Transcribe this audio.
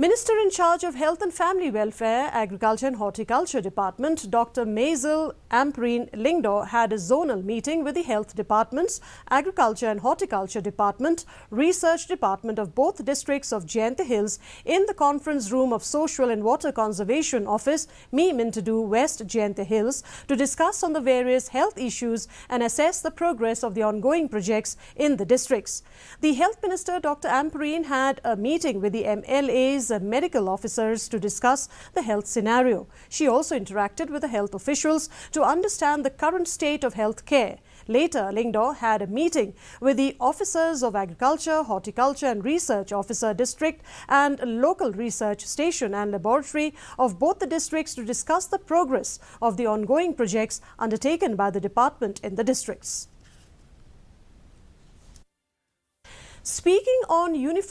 Minister in charge of Health and Family Welfare, Agriculture and Horticulture Department, Dr. Maisel Ampreen Lingdo had a zonal meeting with the Health Departments, Agriculture and Horticulture Department, Research Department of both districts of Jayantha Hills in the conference room of Social and Water Conservation Office, Me Mintadu, West Jayantha Hills, to discuss on the various health issues and assess the progress of the ongoing projects in the districts. The Health Minister, Dr. Ampreen, had a meeting with the MLAs and medical officers to discuss the health scenario. She also interacted with the health officials to understand the current state of health care. Later, Lingdo had a meeting with the officers of Agriculture, Horticulture and Research Officer District and local research station and laboratory of both the districts to discuss the progress of the ongoing projects undertaken by the department in the districts. Speaking on uniform